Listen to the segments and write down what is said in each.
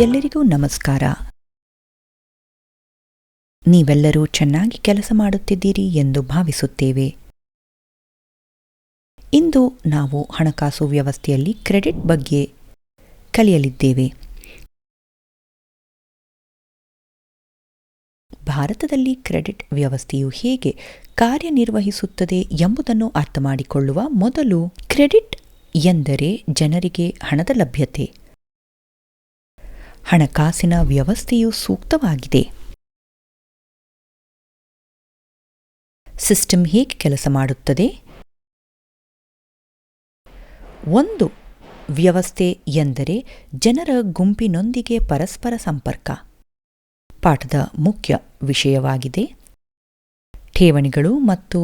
ಎಲ್ಲರಿಗೂ ನಮಸ್ಕಾರ. ನೀವೆಲ್ಲರೂ ಚೆನ್ನಾಗಿ ಕೆಲಸ ಮಾಡುತ್ತಿದ್ದೀರಿ ಎಂದು ಭಾವಿಸುತ್ತೇವೆ. ಇಂದು ನಾವು ಹಣಕಾಸು ವ್ಯವಸ್ಥೆಯಲ್ಲಿ ಕ್ರೆಡಿಟ್ ಬಗ್ಗೆ ಕಲಿಯಲಿದ್ದೇವೆ. ಭಾರತದಲ್ಲಿ ಕ್ರೆಡಿಟ್ ವ್ಯವಸ್ಥೆಯು ಹೇಗೆ ಕಾರ್ಯನಿರ್ವಹಿಸುತ್ತದೆ ಎಂಬುದನ್ನು ಅರ್ಥಮಾಡಿಕೊಳ್ಳುವ ಮೊದಲು, ಕ್ರೆಡಿಟ್ ಎಂದರೆ ಜನರಿಗೆ ಹಣದ ಲಭ್ಯತೆ. ಹಣಕಾಸಿನ ವ್ಯವಸ್ಥೆಯು ಸೂಕ್ತವಾಗಿದೆ. ಸಿಸ್ಟಮ್ ಹೇಗೆ ಕೆಲಸ ಮಾಡುತ್ತದೆ? ಒಂದು ವ್ಯವಸ್ಥೆ ಎಂದರೆ ಜನರ ಗುಂಪಿನೊಂದಿಗೆ ಪರಸ್ಪರ ಸಂಪರ್ಕ. ಪಾಠದ ಮುಖ್ಯ ವಿಷಯವಾಗಿದೆ. ಠೇವಣಿಗಳು ಮತ್ತು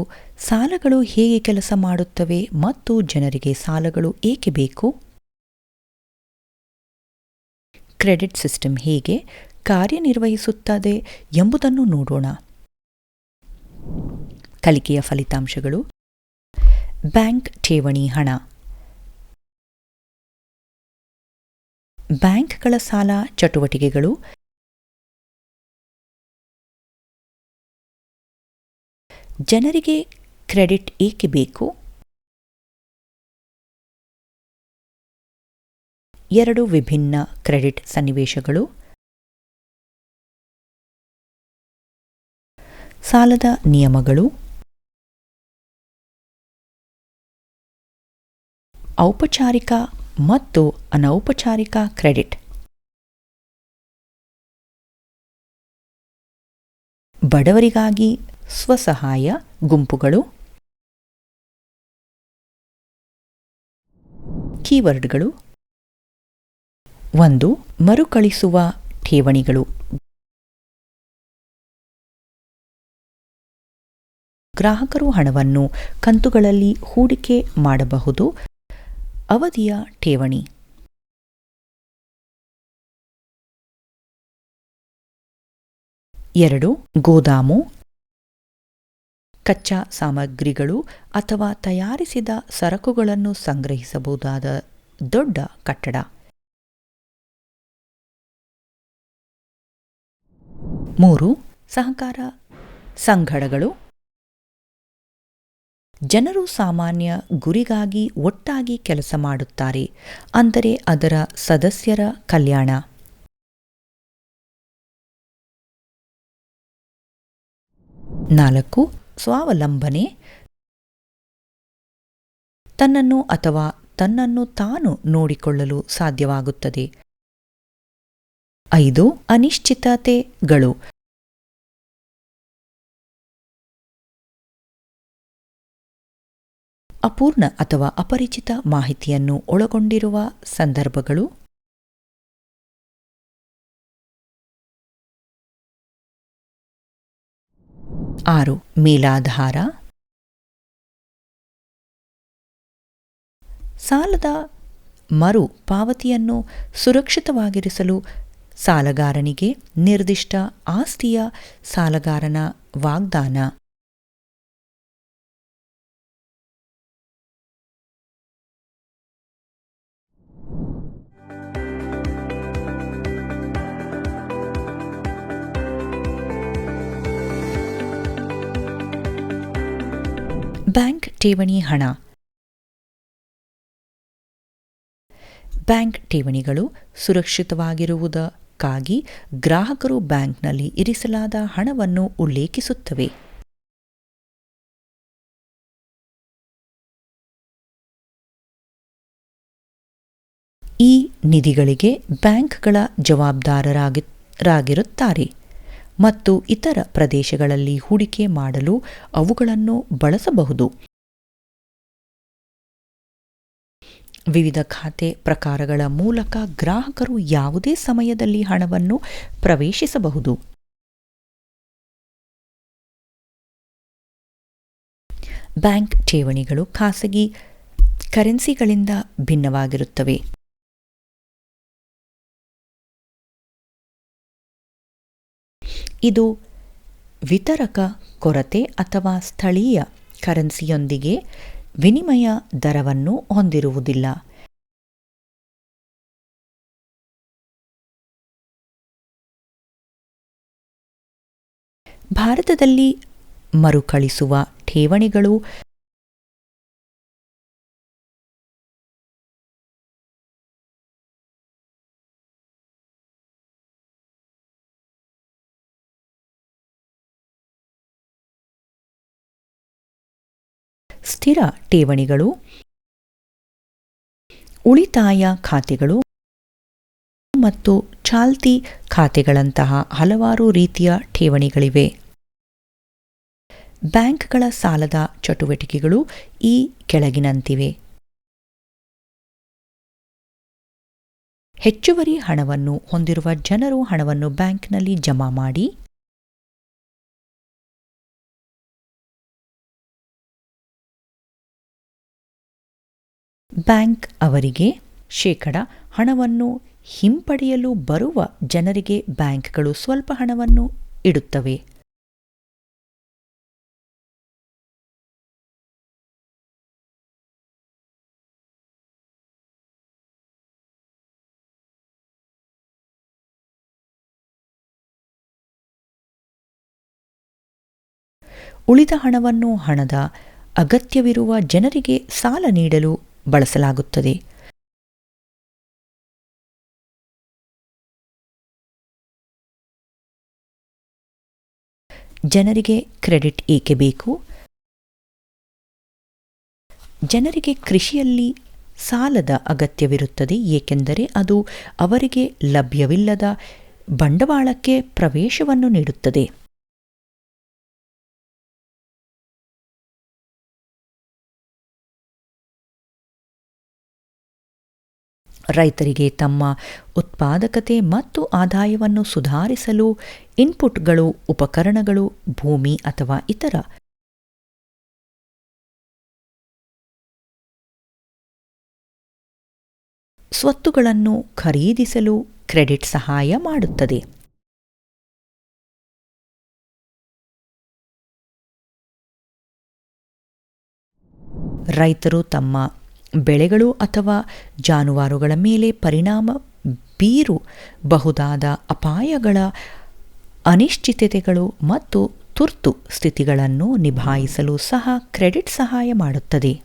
ಸಾಲಗಳು ಹೇಗೆ ಕೆಲಸ ಮಾಡುತ್ತವೆ ಮತ್ತು ಜನರಿಗೆ ಸಾಲಗಳು ಏಕೆ ಬೇಕು? ಕ್ರೆಡಿಟ್ ಸಿಸ್ಟಮ್ ಹೇಗೆ ಕಾರ್ಯನಿರ್ವಹಿಸುತ್ತದೆ ಎಂಬುದನ್ನು ನೋಡೋಣ. ಕಲಿಕೆಯ ಫಲಿತಾಂಶಗಳು: ಬ್ಯಾಂಕ್ ಠೇವಣಿ ಹಣ. ಬ್ಯಾಂಕ್ಗಳ ಸಾಲ ಚಟುವಟಿಕೆಗಳು. ಜನರಿಗೆ ಕ್ರೆಡಿಟ್ ಏಕೆ ಬೇಕು? 2 ವಿಭಿನ್ನ ಕ್ರೆಡಿಟ್ ಸನ್ನಿವೇಶಗಳು. ಸಾಲದ ನಿಯಮಗಳು. ಔಪಚಾರಿಕ ಮತ್ತು ಅನೌಪಚಾರಿಕ ಕ್ರೆಡಿಟ್. ಬಡವರಿಗಾಗಿ ಸ್ವಸಹಾಯ ಗುಂಪುಗಳು. ಕೀವರ್ಡ್ಗಳು: 1. ಮರುಕಳಿಸುವ ಠೇವಣಿಗಳು. ಗ್ರಾಹಕರು ಹಣವನ್ನು ಕಂತುಗಳಲ್ಲಿ ಹೂಡಿಕೆ ಮಾಡಬಹುದು. ಅವಧಿಯ ಠೇವಣಿ. 2. ಗೋದಾಮು. ಕಚ್ಚಾ ಸಾಮಗ್ರಿಗಳು ಅಥವಾ ತಯಾರಿಸಿದ ಸರಕುಗಳನ್ನು ಸಂಗ್ರಹಿಸಬಹುದಾದ ದೊಡ್ಡ ಕಟ್ಟಡ. 3. ಸಹಕಾರ ಸಂಘಗಳು. ಜನರು ಸಾಮಾನ್ಯ ಗುರಿಗಾಗಿ ಒಟ್ಟಾಗಿ ಕೆಲಸ ಮಾಡುತ್ತಾರೆ, ಅಂದರೆ ಅದರ ಸದಸ್ಯರ ಕಲ್ಯಾಣ. 4. ಸ್ವಾವಲಂಬನೆ. ತನ್ನನ್ನು ಅಥವಾ ತನ್ನನ್ನು ತಾನು ನೋಡಿಕೊಳ್ಳಲು ಸಾಧ್ಯವಾಗುತ್ತದೆ. 5. ಅನಿಶ್ಚಿತತೆಗಳು. ಅಪೂರ್ಣ ಅಥವಾ ಅಪರಿಚಿತ ಮಾಹಿತಿಯನ್ನು ಒಳಗೊಂಡಿರುವ ಸಂದರ್ಭಗಳು. 6. ಮೇಲಾಧಾರ. ಸಾಲದ ಮರು ಪಾವತಿಯನ್ನು ಸುರಕ್ಷಿತವಾಗಿರಿಸಲು ಸಾಲಗಾರನಿಗೆ ನಿರ್ದಿಷ್ಟ ಆಸ್ತಿಯ ಸಾಲಗಾರನ ವಾಗ್ದಾನ. ಬ್ಯಾಂಕ್ ಠೇವಣಿ ಹಣ. ಬ್ಯಾಂಕ್ ಠೇವಣಿಗಳು ಸುರಕ್ಷಿತವಾಗಿರುವುದಕ್ಕಾಗಿ ಗ್ರಾಹಕರು ಬ್ಯಾಂಕ್ನಲ್ಲಿ ಇರಿಸಲಾದ ಹಣವನ್ನು ಉಲ್ಲೇಖಿಸುತ್ತವೆ. ಈ ನಿಧಿಗಳಿಗೆ ಬ್ಯಾಂಕ್ಗಳ ಜವಾಬ್ದಾರರಾಗಿರುತ್ತಾರೆ ಮತ್ತು ಇತರ ಪ್ರದೇಶಗಳಲ್ಲಿ ಹೂಡಿಕೆ ಮಾಡಲು ಅವುಗಳನ್ನು ಬಳಸಬಹುದು. ವಿವಿಧ ಖಾತೆ ಪ್ರಕಾರಗಳ ಮೂಲಕ ಗ್ರಾಹಕರು ಯಾವುದೇ ಸಮಯದಲ್ಲಿ ಹಣವನ್ನು ಪ್ರವೇಶಿಸಬಹುದು. ಬ್ಯಾಂಕ್ ಠೇವಣಿಗಳು ಖಾಸಗಿ ಕರೆನ್ಸಿಗಳಿಂದ ಭಿನ್ನವಾಗಿರುತ್ತವೆ. ಇದು ವಿತರಕ ಕೊರತೆ ಅಥವಾ ಸ್ಥಳೀಯ ಕರೆನ್ಸಿಯೊಂದಿಗೆ ವಿನಿಮಯ ದರವನ್ನು ಹೊಂದಿರುವುದಿಲ್ಲ. ಭಾರತದಲ್ಲಿ ಮರುಕಳಿಸುವ ಠೇವಣಿಗಳು ಸ್ಥಿರ ಠೇವಣಿಗಳು, ಉಳಿತಾಯ ಖಾತೆಗಳು ಮತ್ತು ಚಾಲ್ತಿ ಖಾತೆಗಳಂತಹ ಹಲವಾರು ರೀತಿಯ ಠೇವಣಿಗಳಿವೆ. ಬ್ಯಾಂಕ್ಗಳ ಸಾಲದ ಚಟುವಟಿಕೆಗಳು ಈ ಕೆಳಗಿನಂತಿವೆ. ಹೆಚ್ಚುವರಿ ಹಣವನ್ನು ಹೊಂದಿರುವ ಜನರು ಹಣವನ್ನು ಬ್ಯಾಂಕ್ನಲ್ಲಿ ಜಮಾ ಮಾಡಿ ಬ್ಯಾಂಕ್ ಅವರಿಗೆ ಶೇಕಡ ಹಣವನ್ನು ಹಿಂಪಡೆಯಲು ಬರುವ ಜನರಿಗೆ ಬ್ಯಾಂಕ್ಗಳು ಸ್ವಲ್ಪ ಹಣವನ್ನು ಇಡುತ್ತವೆ. ಉಳಿದ ಹಣವನ್ನು ಹಣದ ಅಗತ್ಯವಿರುವ ಜನರಿಗೆ ಸಾಲ ನೀಡಲು ಬಳಸಲಾಗುತ್ತದೆ. ಜನರಿಗೆ ಕ್ರೆಡಿಟ್ ಏಕೆ ಬೇಕು? ಜನರಿಗೆ ಕೃಷಿಯಲ್ಲಿ ಸಾಲದ ಅಗತ್ಯವಿರುತ್ತದೆ, ಏಕೆಂದರೆ ಅದು ಅವರಿಗೆ ಲಭ್ಯವಿಲ್ಲದ ಬಂಡವಾಳಕ್ಕೆ ಪ್ರವೇಶವನ್ನು ನೀಡುತ್ತದೆ. ರೈತರಿಗೆ ತಮ್ಮ ಉತ್ಪಾದಕತೆ ಮತ್ತು ಆದಾಯವನ್ನು ಸುಧಾರಿಸಲು ಇನ್ಪುಟ್ಗಳು, ಉಪಕರಣಗಳು, ಭೂಮಿ ಅಥವಾ ಇತರ ಸ್ವತ್ತುಗಳನ್ನು ಖರೀದಿಸಲು ಕ್ರೆಡಿಟ್ ಸಹಾಯ ಮಾಡುತ್ತದೆ. ರೈತರು ತಮ್ಮ ಬೆಳೆಗಳು ಅಥವಾ ಜಾನುವಾರುಗಳ ಮೇಲೆ ಪರಿಣಾಮ ಬೀರಬಹುದಾದ ಅಪಾಯಗಳ, ಅನಿಶ್ಚಿತತೆಗಳು ಮತ್ತು ತುರ್ತು ಸ್ಥಿತಿಗಳನ್ನು ನಿಭಾಯಿಸಲು ಸಹ ಕ್ರೆಡಿಟ್ ಸಹಾಯ ಮಾಡುತ್ತದೆ.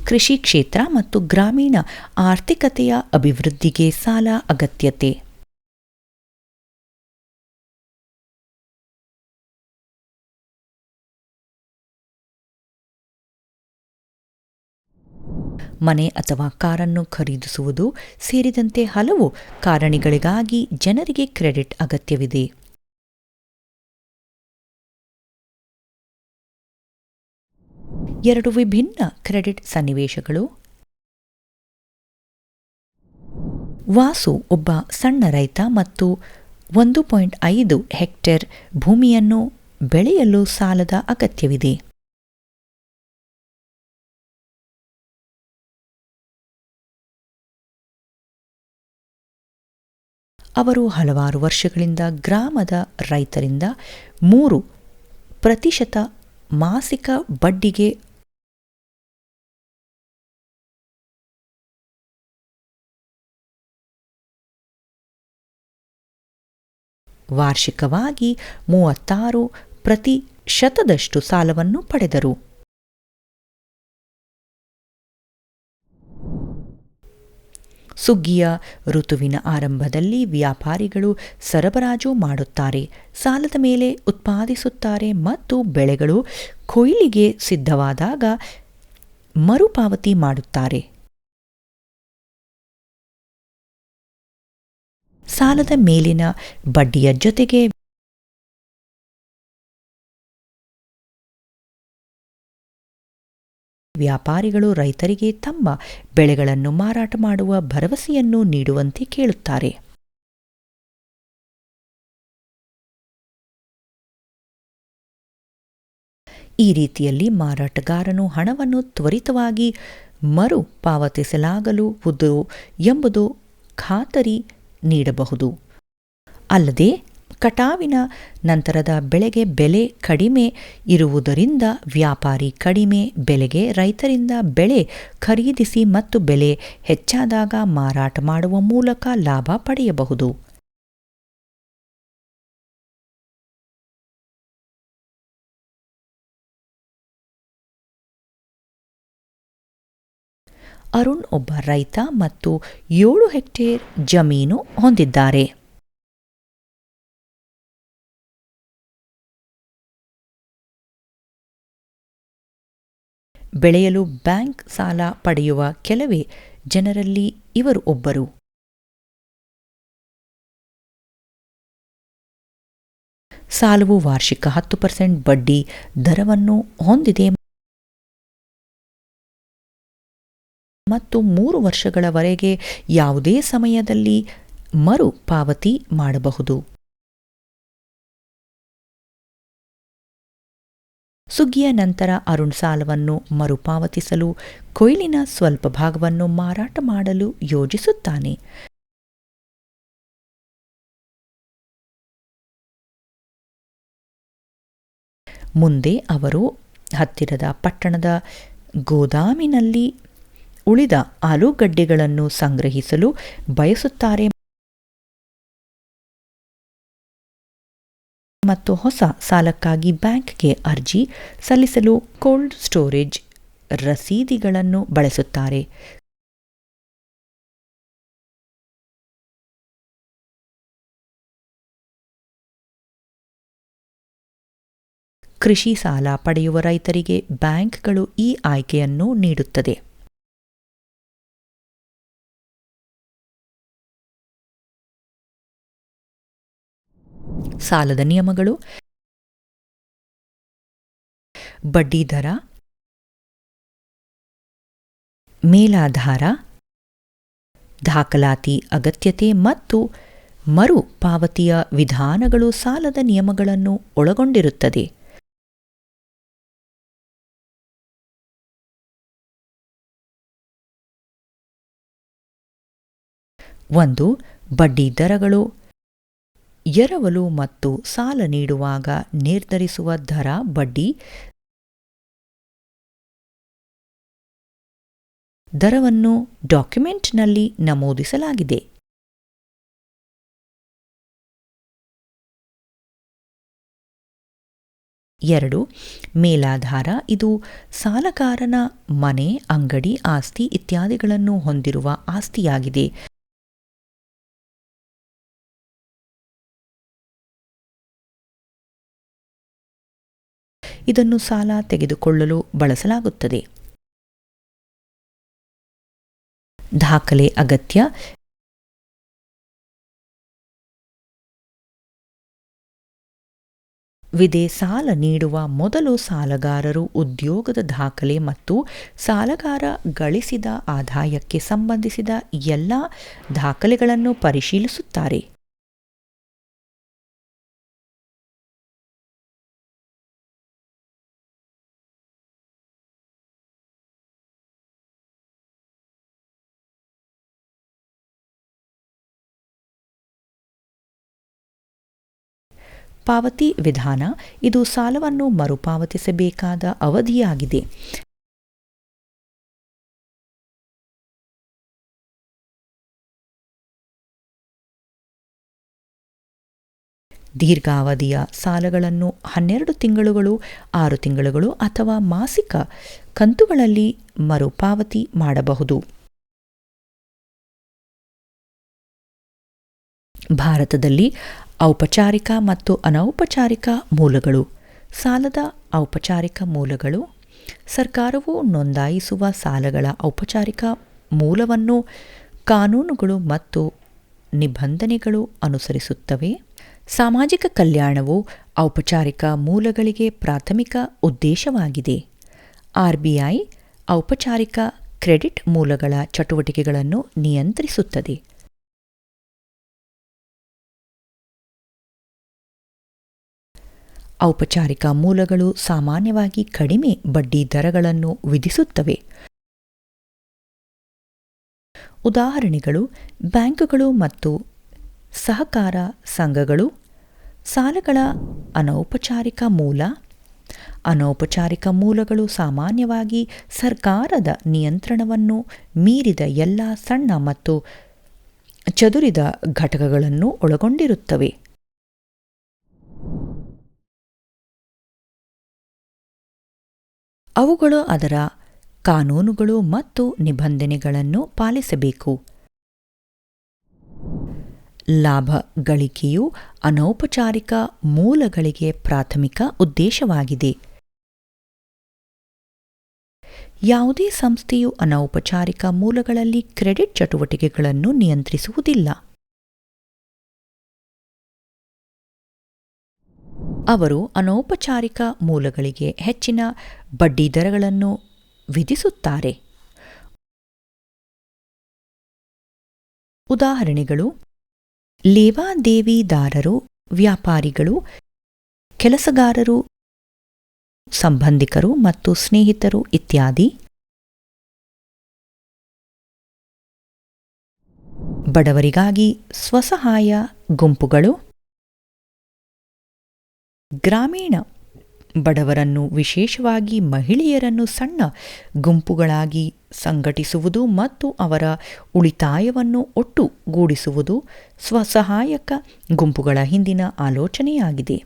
ಕೃಷಿ ಕ್ಷೇತ್ರ ಮತ್ತು ಗ್ರಾಮೀಣ ಆರ್ಥಿಕತೆಯ ಅಭಿವೃದ್ಧಿಗೆ ಸಾಲ ಅಗತ್ಯತೆ. ಮನೆ ಅಥವಾ ಕಾರನ್ನು ಖರೀದಿಸುವುದು ಸೇರಿದಂತೆ ಹಲವು ಕಾರಣಗಳಿಗಾಗಿ ಜನರಿಗೆ ಕ್ರೆಡಿಟ್ ಅಗತ್ಯವಿದೆ. ಎರಡು ವಿಭಿನ್ನ ಕ್ರೆಡಿಟ್ ಸನ್ನಿವೇಶಗಳು. ವಾಸು ಒಬ್ಬ ಸಣ್ಣ ರೈತ ಮತ್ತು 1.5 ಹೆಕ್ಟೇರ್ ಭೂಮಿಯನ್ನು ಬೆಳೆಯಲು ಸಾಲದ ಅಗತ್ಯವಿದೆ. ಅವರು ಹಲವಾರು ವರ್ಷಗಳಿಂದ ಗ್ರಾಮದ ರೈತರಿಂದ 3% ಮಾಸಿಕ ಬಡ್ಡಿಗೆ ವಾರ್ಷಿಕವಾಗಿ 36% ಸಾಲವನ್ನು ಪಡೆದರು. ಸುಗ್ಗಿಯ ಋತುವಿನ ಆರಂಭದಲ್ಲಿ ವ್ಯಾಪಾರಿಗಳು ಸರಬರಾಜು ಮಾಡುತ್ತಾರೆ, ಸಾಲದ ಮೇಲೆ ಉತ್ಪಾದಿಸುತ್ತಾರೆ ಮತ್ತು ಬೆಳೆಗಳು ಕೊಯ್ಲಿಗೆ ಸಿದ್ಧವಾದಾಗ ಮರುಪಾವತಿ ಮಾಡುತ್ತಾರೆ. ಸಾಲದ ಮೇಲಿನ ಬಡ್ಡಿಯ ಜೊತೆಗೆ ವ್ಯಾಪಾರಿಗಳು ರೈತರಿಗೆ ತಮ್ಮ ಬೆಳೆಗಳನ್ನು ಮಾರಾಟ ಮಾಡುವ ಭರವಸೆಯನ್ನು ನೀಡುವಂತೆ ಕೇಳುತ್ತಾರೆ. ಈ ರೀತಿಯಲ್ಲಿ ಮಾರಾಟಗಾರನು ಹಣವನ್ನು ತ್ವರಿತವಾಗಿ ಮರುಪಾವತಿಸಲಾಗುವುದು ಎಂಬುದು ಖಾತರಿ ನೀಡಬಹುದು. ಅಲ್ಲದೆ ಕಟಾವಿನ ನಂತರದ ಬೆಳೆಗೆ ಬೆಲೆ ಕಡಿಮೆ ಇರುವುದರಿಂದ ವ್ಯಾಪಾರಿ ಕಡಿಮೆ ಬೆಲೆಗೆ ರೈತರಿಂದ ಬೆಳೆ ಖರೀದಿಸಿ ಮತ್ತು ಬೆಲೆ ಹೆಚ್ಚಾದಾಗ ಮಾರಾಟ ಮಾಡುವ ಮೂಲಕ ಲಾಭ ಪಡೆಯಬಹುದು. ಅರುಣ್ ಒಬ್ಬ ರೈತ ಮತ್ತು 7 ಹೆಕ್ಟೇರ್ ಜಮೀನು ಹೊಂದಿದ್ದಾರೆ. ಬೆಳೆಯಲು ಬ್ಯಾಂಕ್ ಸಾಲ ಪಡೆಯುವ ಕೆಲವೇ ಜನರಲ್ಲಿ ಇವರು ಒಬ್ಬರು. ಸಾಲವು ವಾರ್ಷಿಕ 10% ಬಡ್ಡಿ ದರವನ್ನು ಹೊಂದಿದೆ ಮತ್ತು 3 ವರ್ಷಗಳವರೆಗೆ ಯಾವುದೇ ಸಮಯದಲ್ಲಿ ಮರುಪಾವತಿ ಮಾಡಬಹುದು. ಸುಗ್ಗಿಯ ನಂತರ ಅರುಣ್ ಸಾಲವನ್ನು ಮರುಪಾವತಿಸಲು ಕೊಯ್ಲಿನ ಸ್ವಲ್ಪ ಭಾಗವನ್ನು ಮಾರಾಟ ಮಾಡಲು ಯೋಜಿಸುತ್ತಾನೆ. ಮುಂದೆ ಅವರು ಹತ್ತಿರದ ಪಟ್ಟಣದ ಗೋದಾಮಿನಲ್ಲಿ ಉಳಿದ ಆಲೂಗಡ್ಡೆಗಳನ್ನು ಸಂಗ್ರಹಿಸಲು ಬಯಸುತ್ತಾರೆ ಮತ್ತು ಹೊಸ ಸಾಲಕ್ಕಾಗಿ ಬ್ಯಾಂಕ್ಗೆ ಅರ್ಜಿ ಸಲ್ಲಿಸಲು ಕೋಲ್ಡ್ ಸ್ಟೋರೇಜ್ ರಸೀದಿಗಳನ್ನು ಬಳಸುತ್ತಾರೆ. ಕೃಷಿ ಸಾಲ ಪಡೆಯುವ ರೈತರಿಗೆ ಬ್ಯಾಂಕ್ಗಳು ಈ ಆಯ್ಕೆಯನ್ನು ನೀಡುತ್ತದೆ. ಸಾಲದ ನಿಯಮಗಳು: ಬಡ್ಡಿ ದರ, ಮೇಲಾಧಾರ, ದಾಖಲಾತಿ ಅಗತ್ಯತೆ ಮತ್ತು ಮರುಪಾವತಿಯ ವಿಧಾನಗಳು ಸಾಲದ ನಿಯಮಗಳನ್ನು ಒಳಗೊಂಡಿರುತ್ತದೆ. ಒಂದು, ಬಡ್ಡಿ ದರಗಳು. ಎರವಲು ಮತ್ತು ಸಾಲ ನೀಡುವಾಗ ನಿರ್ಧರಿಸುವ ದರ ಬಡ್ಡಿ ದರವನ್ನು ಡಾಕ್ಯುಮೆಂಟ್ನಲ್ಲಿ ನಮೂದಿಸಲಾಗಿದೆ. 2, ಮೇಲಾಧಾರ. ಇದು ಸಾಲಗಾರನ ಮನೆ, ಅಂಗಡಿ, ಆಸ್ತಿ ಇತ್ಯಾದಿಗಳನ್ನು ಹೊಂದಿರುವ ಆಸ್ತಿಯಾಗಿದೆ. ಇದನ್ನು ಸಾಲ ತೆಗೆದುಕೊಳ್ಳಲು ಬಳಸಲಾಗುತ್ತದೆ. ದಾಖಲೆ ಅಗತ್ಯ. ಸಾಲ ನೀಡುವ ಮೊದಲು ಸಾಲಗಾರರು ಉದ್ಯೋಗದ ದಾಖಲೆ ಮತ್ತು ಸಾಲಗಾರ ಗಳಿಸಿದ ಆದಾಯಕ್ಕೆ ಸಂಬಂಧಿಸಿದ ಎಲ್ಲ ದಾಖಲೆಗಳನ್ನು ಪರಿಶೀಲಿಸುತ್ತಾರೆ. ಪಾವತಿ ವಿಧಾನ. ಇದು ಸಾಲವನ್ನು ಮರುಪಾವತಿಸಬೇಕಾದ ಅವಧಿಯಾಗಿದೆ. ದೀರ್ಘಾವಧಿಯ ಸಾಲಗಳನ್ನು 12 ತಿಂಗಳುಗಳು, 6 ತಿಂಗಳುಗಳು ಅಥವಾ ಮಾಸಿಕ ಕಂತುಗಳಲ್ಲಿ ಮರುಪಾವತಿ ಮಾಡಬಹುದು. ಭಾರತದಲ್ಲಿ ಔಪಚಾರಿಕ ಮತ್ತು ಅನೌಪಚಾರಿಕ ಮೂಲಗಳು. ಸಾಲದ ಔಪಚಾರಿಕ ಮೂಲಗಳು. ಸರ್ಕಾರವು ನೋಂದಾಯಿಸುವ ಸಾಲಗಳ ಔಪಚಾರಿಕ ಮೂಲವನ್ನು ಕಾನೂನುಗಳು ಮತ್ತು ನಿಬಂಧನೆಗಳು ಅನುಸರಿಸುತ್ತವೆ. ಸಾಮಾಜಿಕ ಕಲ್ಯಾಣವು ಔಪಚಾರಿಕ ಮೂಲಗಳಿಗೆ ಪ್ರಾಥಮಿಕ ಉದ್ದೇಶವಾಗಿದೆ. RBI ಔಪಚಾರಿಕ ಕ್ರೆಡಿಟ್ ಮೂಲಗಳ ಚಟುವಟಿಕೆಗಳನ್ನು ನಿಯಂತ್ರಿಸುತ್ತದೆ. ಔಪಚಾರಿಕ ಮೂಲಗಳು ಸಾಮಾನ್ಯವಾಗಿ ಕಡಿಮೆ ಬಡ್ಡಿ ದರಗಳನ್ನು ವಿಧಿಸುತ್ತವೆ. ಉದಾಹರಣೆಗಳು: ಬ್ಯಾಂಕುಗಳು ಮತ್ತು ಸಹಕಾರ ಸಂಘಗಳು, ಸಾಲಗಳ ಅನೌಪಚಾರಿಕ ಮೂಲ. ಅನೌಪಚಾರಿಕ ಮೂಲಗಳು ಸಾಮಾನ್ಯವಾಗಿ ಸರ್ಕಾರದ ನಿಯಂತ್ರಣವನ್ನು ಮೀರಿದ ಎಲ್ಲ ಸಣ್ಣ ಮತ್ತು ಚದುರಿದ ಘಟಕಗಳನ್ನು ಒಳಗೊಂಡಿರುತ್ತವೆ. ಅವುಗಳು ಅದರ ಕಾನೂನುಗಳು ಮತ್ತು ನಿಬಂಧನೆಗಳನ್ನು ಪಾಲಿಸಬೇಕು. ಲಾಭ ಗಳಿಕೆಯು ಅನೌಪಚಾರಿಕ ಮೂಲಗಳಿಗೆ ಪ್ರಾಥಮಿಕ ಉದ್ದೇಶವಾಗಿದೆ. ಯಾವುದೇ ಸಂಸ್ಥೆಯು ಅನೌಪಚಾರಿಕ ಮೂಲಗಳಲ್ಲಿ ಕ್ರೆಡಿಟ್ ಚಟುವಟಿಕೆಗಳನ್ನು ನಿಯಂತ್ರಿಸುವುದಿಲ್ಲ. ಅವರು ಅನೌಪಚಾರಿಕ ಮೂಲಗಳಿಗೆ ಹೆಚ್ಚಿನ ಬಡ್ಡಿದರಗಳನ್ನು ವಿಧಿಸುತ್ತಾರೆ. ಉದಾಹರಣೆಗಳು: ಲೇವಾದೇವಿದಾರರು, ವ್ಯಾಪಾರಿಗಳು, ಕೆಲಸಗಾರರು, ಸಂಬಂಧಿಕರು ಮತ್ತು ಸ್ನೇಹಿತರು ಇತ್ಯಾದಿ. ಬಡವರಿಗಾಗಿ ಸ್ವಸಹಾಯ ಗುಂಪುಗಳು. ಗ್ರಾಮೀಣ ಬಡವರನ್ನು, ವಿಶೇಷವಾಗಿ ಮಹಿಳೆಯರನ್ನು ಸಣ್ಣ ಗುಂಪುಗಳಾಗಿ ಸಂಘಟಿಸುವುದು ಮತ್ತು ಅವರ ಉಳಿತಾಯವನ್ನು ಒಟ್ಟುಗೂಡಿಸುವುದು ಸ್ವಸಹಾಯಕ ಗುಂಪುಗಳ ಹಿಂದಿನ ಆಲೋಚನೆಯಾಗಿದೆ.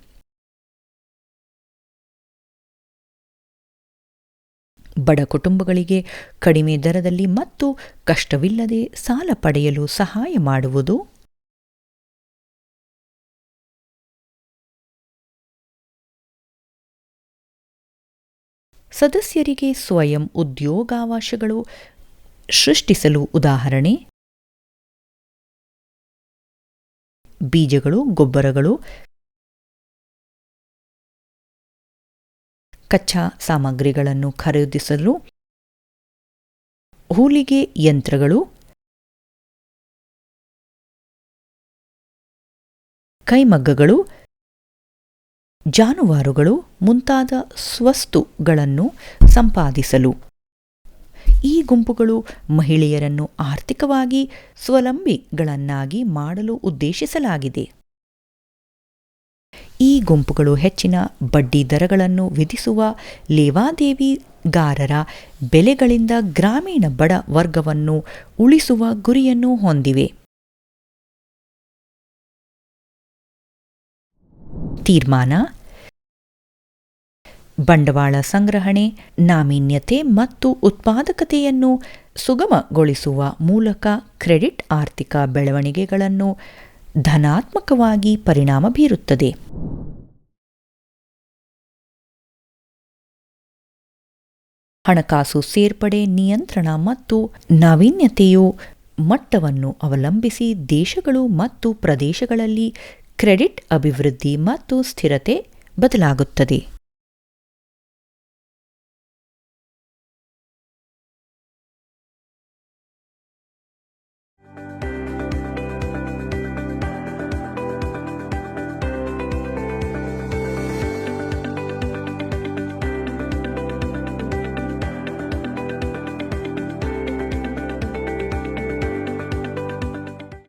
ಬಡ ಕುಟುಂಬಗಳಿಗೆ ಕಡಿಮೆ ದರದಲ್ಲಿ ಮತ್ತು ಕಷ್ಟವಿಲ್ಲದೆ ಸಾಲ ಪಡೆಯಲು ಸಹಾಯ ಮಾಡುವುದು. ಸದಸ್ಯರಿಗೆ ಸ್ವಯಂ ಉದ್ಯೋಗಾವಕಾಶಗಳು ಸೃಷ್ಟಿಸಲು ಉದಾಹರಣೆ: ಬೀಜಗಳು, ಗೊಬ್ಬರಗಳು, ಕಚ್ಚಾ ಸಾಮಗ್ರಿಗಳನ್ನು ಖರೀದಿಸಲು ಹೊಲಿಗೆ ಯಂತ್ರಗಳು, ಕೈಮಗ್ಗಗಳು, ಜಾನುವಾರುಗಳು ಮುಂತಾದ ವಸ್ತುಗಳನ್ನು ಸಂಪಾದಿಸಲು. ಈ ಗುಂಪುಗಳು ಮಹಿಳೆಯರನ್ನು ಆರ್ಥಿಕವಾಗಿ ಸ್ವಾವಲಂಬಿಗಳನ್ನಾಗಿ ಮಾಡಲು ಉದ್ದೇಶಿಸಲಾಗಿದೆ. ಈ ಗುಂಪುಗಳು ಹೆಚ್ಚಿನ ಬಡ್ಡಿ ದರಗಳನ್ನು ವಿಧಿಸುವ ಲೇವಾದೇವಿಗಾರರ ಬೆಲೆಗಳಿಂದ ಗ್ರಾಮೀಣ ಬಡ ವರ್ಗವನ್ನು ಉಳಿಸುವ ಗುರಿಯನ್ನು ಹೊಂದಿವೆ. ತೀರ್ಮಾನ: ಬಂಡವಾಳ ಸಂಗ್ರಹಣೆ, ನಾವೀನ್ಯತೆ ಮತ್ತು ಉತ್ಪಾದಕತೆಯನ್ನು ಸುಗಮಗೊಳಿಸುವ ಮೂಲಕ ಕ್ರೆಡಿಟ್ ಆರ್ಥಿಕ ಬೆಳವಣಿಗೆಗಳನ್ನು ಧನಾತ್ಮಕವಾಗಿ ಪರಿಣಾಮ ಬೀರುತ್ತದೆ. ಹಣಕಾಸು ಸೇರ್ಪಡೆ, ನಿಯಂತ್ರಣ ಮತ್ತು ನಾವೀನ್ಯತೆಯು ಮಟ್ಟವನ್ನು ಅವಲಂಬಿಸಿ ದೇಶಗಳು ಮತ್ತು ಪ್ರದೇಶಗಳಲ್ಲಿ ಕ್ರೆಡಿಟ್ ಅಭಿವೃದ್ಧಿ ಮತ್ತು ಸ್ಥಿರತೆ ಬದಲಾಗುತ್ತದೆ.